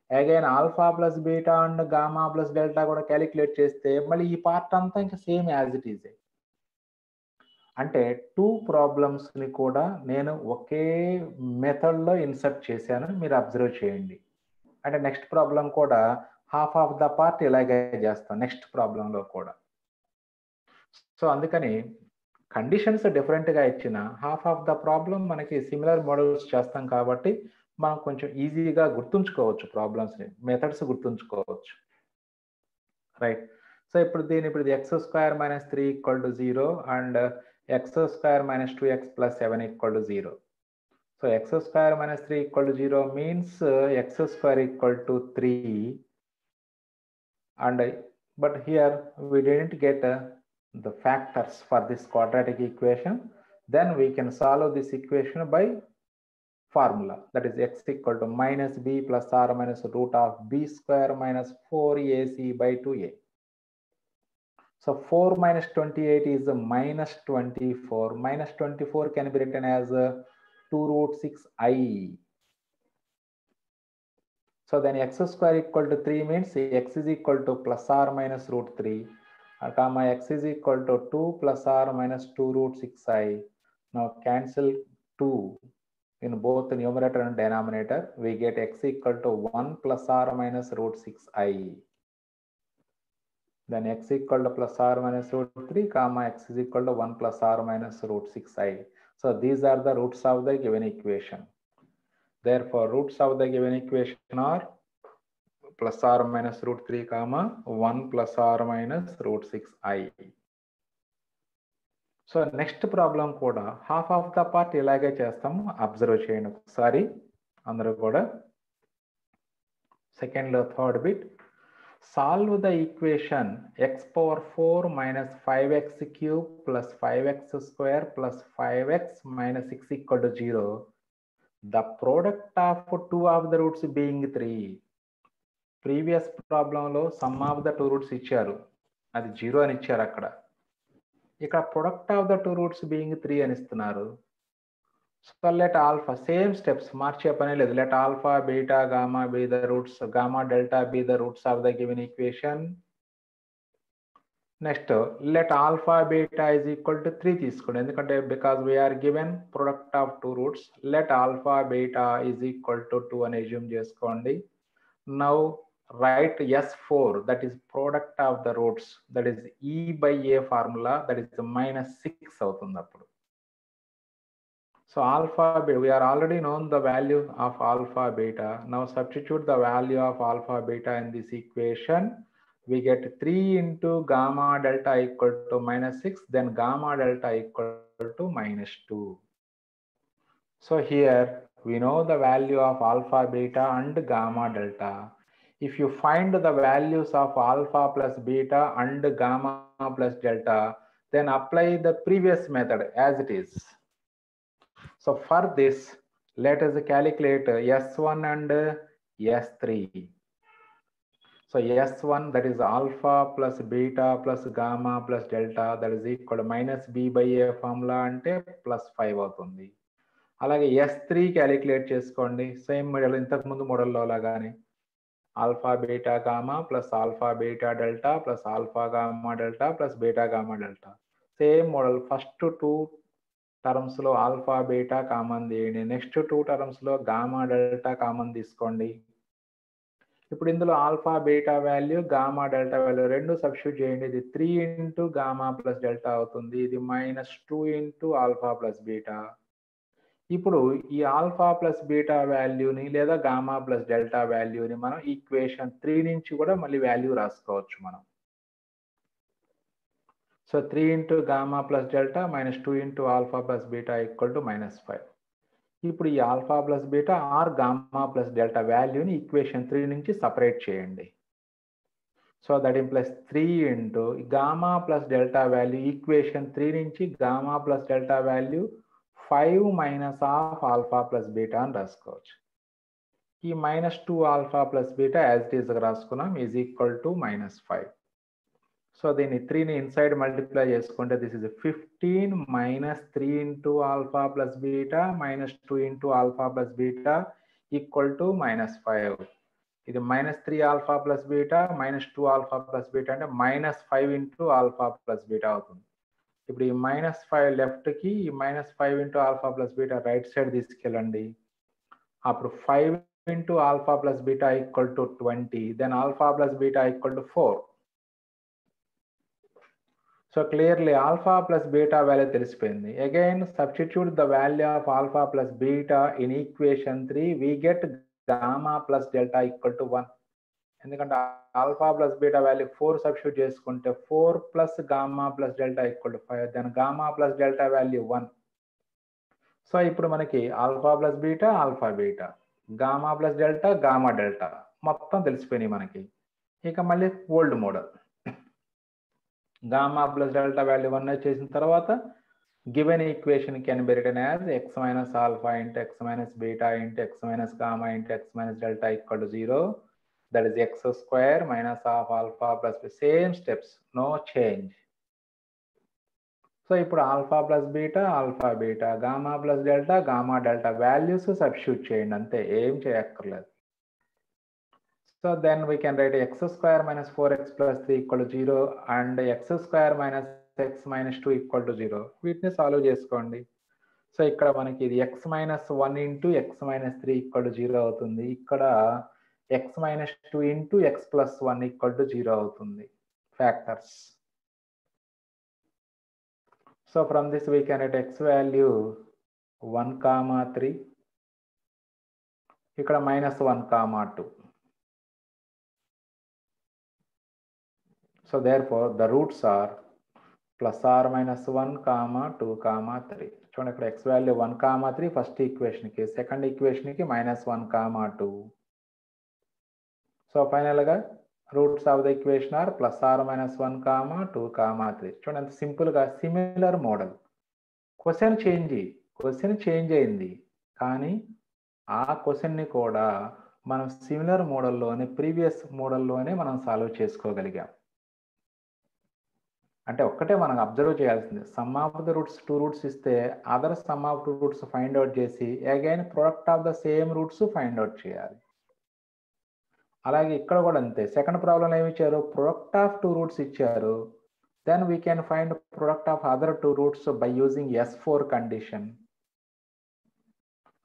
Again alpha plus beta and gamma plus delta కూడా క్యాలిక్యులేట్ చేస్తే మళ్ళీ ఈ పార్ట్ అంతా ఇంకా సేమ్ యాజ్ ఇట్ ఈజ్. అంటే 2 ప్రాబ్లమ్స్ని కూడా నేను ఒకే మెథడ్లో ఇన్సర్ట్ చేశాను, మీరు అబ్జర్వ్ చేయండి. అంటే నెక్స్ట్ ప్రాబ్లం కూడా హాఫ్ ఆఫ్ ద పార్ట్ ఇలాగే చేస్తాం నెక్స్ట్ ప్రాబ్లంలో కూడా. సో అందుకని కండిషన్స్ డిఫరెంట్గా ఇచ్చిన హాఫ్ ఆఫ్ ద ప్రాబ్లం మనకి సిమిలర్ మోడల్స్ చేస్తాం కాబట్టి మనం కొంచెం ఈజీగా గుర్తుంచుకోవచ్చు, ప్రాబ్లమ్స్ని మెథడ్స్ గుర్తుంచుకోవచ్చు, రైట్. సో ఇప్పుడు ఇది x² - 3 = 0 and x² - 2x + 7 = 0. So x² - 3 = 0 means x² = 3, and but here we didn't get the factors for this quadratic equation. Then we can solve this equation by formula, that is x = -b + or - root of b² - 4ac / 2a. So 4 - 28 is -24. -24 can be written as 2√6i. So then x² = 3 means x is equal to ± √3, comma x is equal to 2 ± 2√6i. Now cancel 2 in both numerator and denominator. We get x equal to 1 ± √6i. Then x equal to ± √3, comma x is equal to 1 ± √6i. So these are the roots of the given equation. Therefore, roots of the given equation are ± √3, comma 1 ± √6i. So next problem కూడా half of the part ఇలాగే చేస్తాము, observe చేయండి ఒకసారి అందరూ కూడా. సెకండ్లో third bit, solve the equation x⁴ - 5x³ + 5x² + 5x - 6 = 0. The product of two of the roots being 3. Previous ప్రాబ్లంలో sum of the two roots ఇచ్చారు, అది 0 అని ఇచ్చారు. అక్కడ ఇక్కడ product of the two roots being 3 అని ఇస్తున్నారు. So let alpha, same steps, మార్చే పని లేదు. Let alpha beta gamma be the roots, gamma delta be the roots of the given equation. Next let alpha beta is equal to 3 తీసుకోండి, ఎందుకంటే because we are given product of two roots. Let alpha beta is equal to 2 అని assume చేసుకోండి. Now write S4, that is product of the roots, that is E/A formula, that is -6 అవుతుంది అప్పుడు. So alpha beta, we are already known the value of alpha beta. Now substitute the value of alpha beta in this equation. We get 3 into gamma delta equal to -6, then gamma delta equal to -2. So here we know the value of alpha beta and gamma delta. If you find the values of alpha plus beta and gamma plus delta, then apply the previous method as it is. So for this, let us calculate S1 and S3. So S1, that is alpha plus beta plus gamma plus delta, that is equal to -b/a formula అంటే +5 అవుతుంది. అలాగే S3 calculate చేసుకోండి, same model, ఇంతకు ముందు మోడల్లో లాగానే. Alpha beta gamma plus alpha beta delta plus alpha gamma delta plus beta gamma delta, same model. First 2 టర్మ్స్లో alpha beta common తీయండి, నెక్స్ట్ 2 టర్మ్స్లో గామా డెల్టా కామన్ తీసుకోండి. ఇప్పుడు ఇందులో alpha beta value, gamma delta value రెండు substitute చేయండి. ఇది 3 into gamma plus delta అవుతుంది, ఇది -2 ఇంటూ ఆల్ఫా ప్లస్ బీటా. ఇప్పుడు ఈ ఆల్ఫా ప్లస్ బీటా వాల్యూని లేదా గామా ప్లస్ డెల్టా వాల్యూని మనం ఈక్వేషన్ 3 నుంచి కూడా మళ్ళీ వాల్యూ రాసుకోవచ్చు మనం. So 3 into gamma plus delta -2 into alpha plus beta equal to -5. ఇప్పుడు ఈ alpha plus beta or gamma plus delta వాల్యూని ఈక్వేషన్ 3 నుంచి సపరేట్ చేయండి. So that implies 3 into gamma plus delta value, equation 3 నుంచి gamma plus delta value 5 - alpha plus beta అని రాసుకోవచ్చు. ఈ -2 alpha plus beta as it is రాసుకున్నాం is equal to -5. So దీన్ని 3ని inside multiply చేసుకుంటే this is 15 minus 3 into alpha plus beta minus 2 into alpha plus beta equal to -5. ఇది -3 alpha plus beta -2 alpha plus beta అంటే -5 into alpha plus beta అవుతుంది. ఇప్పుడు ఈ -5 లెఫ్ట్కి ఈ -5 into alpha plus beta right side తీసుకెళ్ళండి. అప్పుడు 5 into alpha plus beta equal to 20, then alpha plus beta equal to 4. So clearly alpha plus beta value తెలిసిపోయింది. Again substitute the value of alpha plus beta in equation 3, we get gamma plus delta equal to 1. ఎందుకంటే alpha plus beta value 4 substitute చేసుకుంటే 4 plus gamma plus delta equal to 5, then gamma plus delta value 1. సో ఇప్పుడు మనకి alpha plus beta alpha beta, gamma plus delta gamma delta మొత్తం తెలిసిపోయినాయి మనకి. ఇక మళ్ళీ old model gamma plus delta value 1 వచ్చేసిన తర్వాత given equation can be written as x minus alpha into x minus beta into x minus gamma into x minus delta equal to 0. That is x square minus half alpha plus same steps, no change. So ఇప్పుడు alpha plus beta alpha beta gamma plus delta gamma delta values substitute చేయండి, అంతే, ఏం చేయక్కర్లేదు. So then we can write x square minus 4x plus 3 equal to 0 and x square minus x minus 2 equal to 0. వీటిని solve చేసుకోండి. So ఇక్కడ మనకి ఇది x minus 1 into x minus 3 equal to 0 అవుతుంది. ఇక్కడ x minus 2 into x plus 1 equal to 0 అవుతుంది factors. So from this we can get x value 1, 3, ఇక్కడ -1, 2. So therefore the roots are plus or minus 1, 2, 3. చూడండి ఇక్కడ x value 1, 3 first equation కి, second equation కి -1, 2. So final గా roots of the equation are plus or minus 1, 2, 3. చూడండి అంత simple గా similar model. Question change అయింది కానీ ఆ క్వశ్చన్ ని కూడా మనం సిమిలర్ మోడల్లోనే ప్రీవియస్ మోడల్లోనే మనం సాల్వ్ చేసుకోగలిగాం. అంటే ఒక్కటే మనం అబ్జర్వ్ చేయాల్సింది, sum of the roots 2 roots ఇస్తే other sum of 2 roots find out చేసి again product of the same roots find out చేయాలి. అలాగే ఇక్కడ కూడా అంతే. సెకండ్ ప్రాబ్లంలో ఏమి ఇచ్చారు, ప్రొడక్ట్ ఆఫ్ 2 రూట్స్ ఇచ్చారు. Then we can find product of other 2 roots by using S4 condition.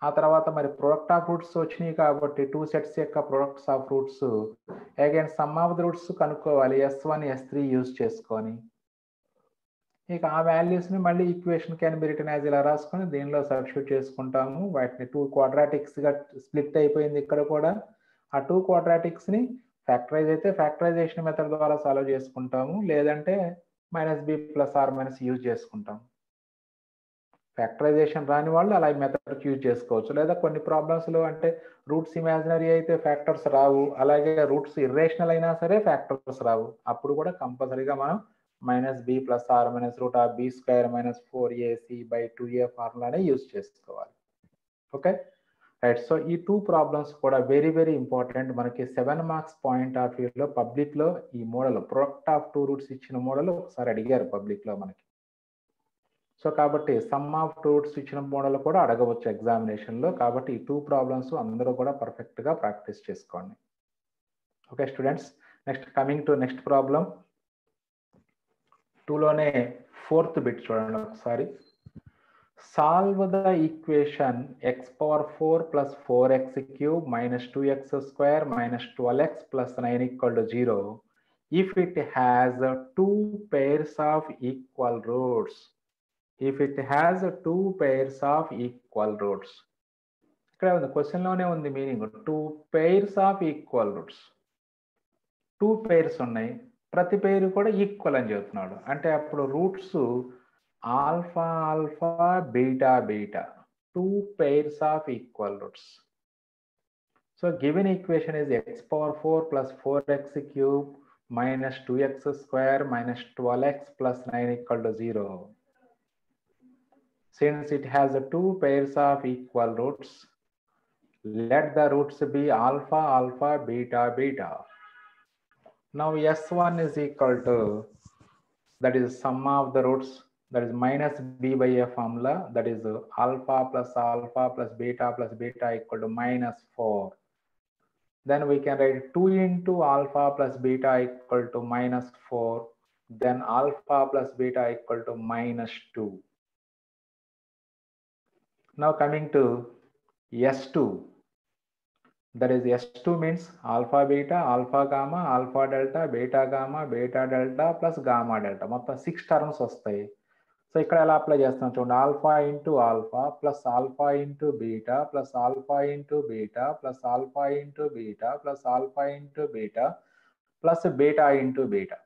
ఆ తర్వాత మరి ప్రొడక్ట్ ఆఫ్ రూట్స్ వచ్చినాయి కాబట్టి 2 సెట్స్ యొక్క products of roots again some of the roots కనుక్కోవాలి S1 S3 యూజ్ చేసుకొని. ఇక ఆ వాల్యూస్ని మళ్ళీ equation can be written as ఇలా రాసుకొని దీనిలో సబ్స్టిట్యూట్ చేసుకుంటాము. వాటిని 2 క్వాడ్రాటిక్స్గా స్ప్లిట్ అయిపోయింది ఇక్కడ కూడా. ఆ 2 క్వాడ్రాటిక్స్ని ఫ్యాక్టరైజ్ అయితే ఫ్యాక్టరైజేషన్ మెథడ్ ద్వారా సాల్వ్ చేసుకుంటాము, లేదంటే -b plus or minus use చేసుకుంటాం. ఫ్యాక్టరైజేషన్ రాని వాళ్ళు అలా మెథడ్ యూజ్ చేసుకోవచ్చు. లేదా కొన్ని ప్రాబ్లమ్స్లో అంటే రూట్స్ ఇమాజినరీ అయితే ఫ్యాక్టర్స్ రావు, అలాగే రూట్స్ ఇర్రేషనల్ అయినా సరే ఫ్యాక్టర్స్ రావు. అప్పుడు కూడా కంపల్సరీగా మనం -b plus or minus root of b square minus 4ac/2a ఫార్ములానే యూజ్ చేసుకోవాలి. Okay right. సో ఈ 2 ప్రాబ్లమ్స్ కూడా వెరీ ఇంపార్టెంట్. మనకి 7 మార్క్స్ పాయింట్ ఆఫ్ వ్యూలో పబ్లిక్ లో ఈ మోడల్ ప్రొడక్ట్ ఆఫ్ 2 రూట్స్ ఇచ్చిన మోడల్ ఒకసారి అడిగారు పబ్లిక్ లో మనకి. సో కాబట్టి సమ్ ఆఫ్ 2 రూట్స్ ఇచ్చిన మోడల్ కూడా అడగవచ్చు ఎగ్జామినేషన్ లో. కాబట్టి ఈ 2 ప్రాబ్లమ్స్ అందరూ కూడా పర్ఫెక్ట్ గా ప్రాక్టీస్ చేసుకోండి. Okay students, next coming to next problem 2లోనే 4th బిట్ చూడండి ఒకసారి. Solve the equation x power 4 plus 4x cube minus 2x square minus 12x plus 9 equal to 0 if it has 2 pairs of equal roots. If it has 2 pairs of equal roots. ఇక్కడ ఉంది question లోనే ఉంది meaning. 2 pairs of equal roots. 2 pairs ఉన్నాయి, ప్రతి పేరు కూడా equal అని చెప్తున్నాడు. అంటే అప్పుడు roots alpha alpha beta beta, 2 pairs of equal roots. So given equation is x power 4 plus 4x cube minus 2x square minus 12x plus 9 equal to 0. Since it has 2 pairs of equal roots, Let the roots be alpha, alpha, beta, beta. Now S1 is equal to, that is sum of the roots, that is minus b by a formula, that is alpha plus beta equal to minus 4. Then we can write 2 into alpha plus beta equal to minus 4. Then alpha plus beta equal to minus 2. Now coming to S2. That is S2 means alpha gamma, alpha delta, beta delta plus gamma delta. మొత్తం 6 terms వస్తాయి. So ఇక్కడ ఎలా apply చేస్తాం చూడండి. Alpha into alpha plus alpha into beta plus alpha into beta plus alpha into beta plus alpha into beta plus beta into beta,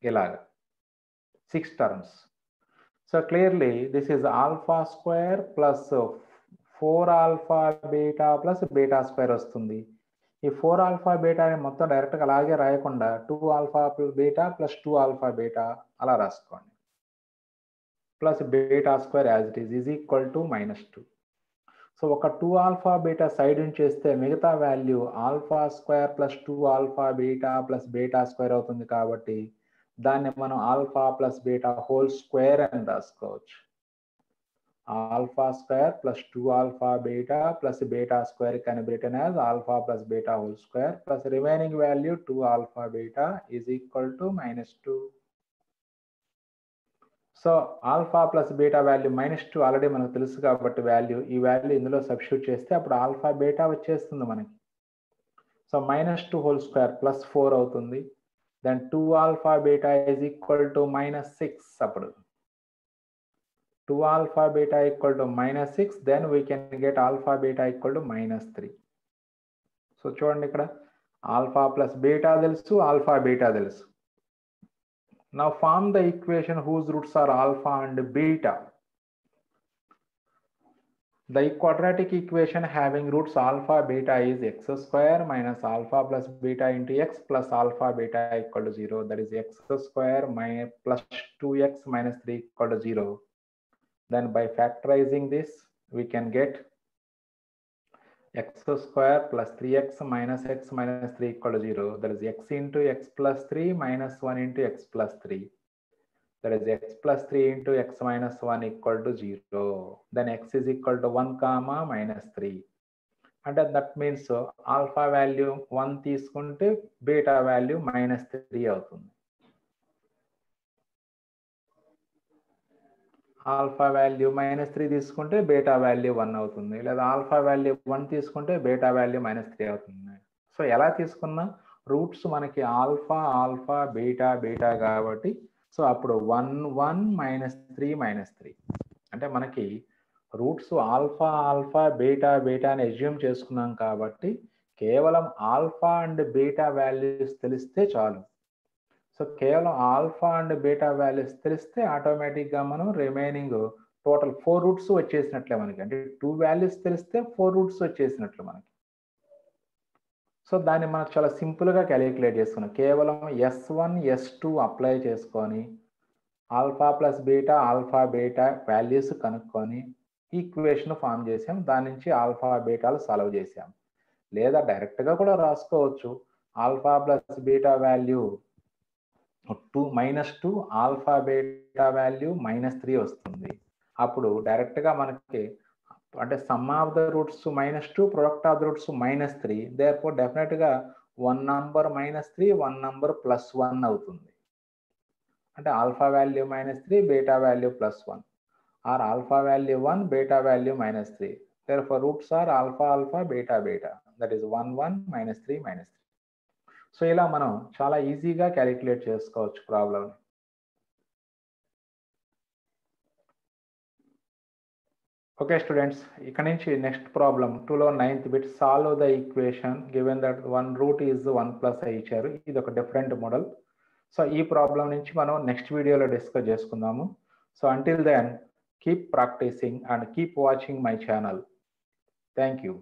ఇలాగా 6 terms. So clearly this is alpha square plus 4 alpha beta plus beta square వస్తుంది. ఈ 4 alpha బీటాని మొత్తం డైరెక్ట్గా అలాగే రాయకుండా 2 alpha beta plus 2 alpha beta అలా రాసుకోండి. Plus beta square as it is equal to minus 2. So ఒక 2 ఆల్ఫా బీటా సైడ్ చేస్తే మిగతా value alpha square plus 2 alpha beta plus beta square అవుతుంది. కాబట్టి దాన్ని మనం alpha plus beta whole square అని రాసుకోవచ్చు. Alpha square plus 2 alpha beta plus beta square can be written as alpha plus beta whole square plus remaining value 2 alpha beta is equal to minus 2. So alpha plus beta value minus 2 already మనకు తెలుసు కాబట్టి ఈ value ఇందులో substitute చేస్తే అప్పుడు alpha beta వచ్చేస్తుంది మనకి. So minus 2 whole square plus 4 అవుతుంది. Then 2 alpha beta is equal to minus 6. అప్పుడు 2 alpha beta equal to minus 6. Then we can get alpha beta equal to minus 3. So చూడండి ఇక్కడ alpha plus beta తెలుసు, alpha beta తెలుసు. Now form the equation whose roots are alpha and beta. The quadratic equation having roots alpha beta is x square minus alpha plus beta into x plus alpha beta equal to 0. That is x square plus 2x minus 3 equal to 0. Then by factorizing this, we can get x square plus 3x minus 3 equal to 0. That is x into x plus 3 minus 1 into x plus 3. That is x plus 3 into x minus 1 equal to 0. Then x is equal to 1 comma minus 3. And that means alpha value 1 తీసుకుంటే beta value minus 3 అవుతుంది. Alpha value minus 3 తీసుకుంటే beta value 1 అవుతుంది. లేదా alpha value 1 తీసుకుంటే beta value minus 3 అవుతుంది. So ఎలా తీసుకున్నా roots మనకి ఆల్ఫా బీటా కాబట్టి సో అప్పుడు 1 1 మైనస్ 3 అంటే మనకి రూట్స్ ఆల్ఫా బీటా అని అజ్యూమ్ చేసుకున్నాం కాబట్టి కేవలం ఆల్ఫా అండ్ బీటా వాల్యూస్ తెలిస్తే చాలు. సో కేవలం ఆల్ఫా అండ్ బీటా వాల్యూస్ తెలిస్తే ఆటోమేటిక్గా మనం రిమైనింగ్ టోటల్ 4 రూట్స్ వచ్చేసినట్లే మనకి. అంటే 2 వాల్యూస్ తెలిస్తే 4 రూట్స్ వచ్చేసినట్లు మనకి. సో దాన్ని మనం చాలా సింపుల్గా క్యాలిక్యులేట్ చేసుకున్నాం. కేవలం S1 S2 అప్లై చేసుకొని ఆల్ఫా ప్లస్ బీటా వాల్యూస్ కనుక్కొని ఈక్వేషన్ ఫామ్ చేసాం. దాని నుంచి ఆల్ఫా బీటాలు సాల్వ్ చేసాం. లేదా డైరెక్ట్గా కూడా రాసుకోవచ్చు. Alpha plus beta value -2 alpha beta value -3 వస్తుంది. అప్పుడు డైరెక్ట్గా మనకి అంటే sum of the roots -2 product of the roots -3. Therefore డెఫినెట్గా 1 నంబర్ -3 1 నంబర్ +1 అవుతుంది. అంటే alpha value -3 beta value +1 or alpha value 1 beta value -3. Therefore roots are alpha beta that is 1 1 -3 -3. So ఇలా మనం చాలా ఈజీగా క్యాలిక్యులేట్ చేసుకోవచ్చు ప్రాబ్లమ్. ఓకే స్టూడెంట్స్, ఇక్కడ నుంచి నెక్స్ట్ ప్రాబ్లం 2లో 9th bit solve the equation given that 1 root is 1 + ఇచ్చారు. ఇది ఒక డిఫరెంట్ మోడల్. సో ఈ ప్రాబ్లం నుంచి మనం నెక్స్ట్ వీడియోలో డిస్కస్ చేసుకుందాము. So until then keep practising and keep watching my channel. Thank you.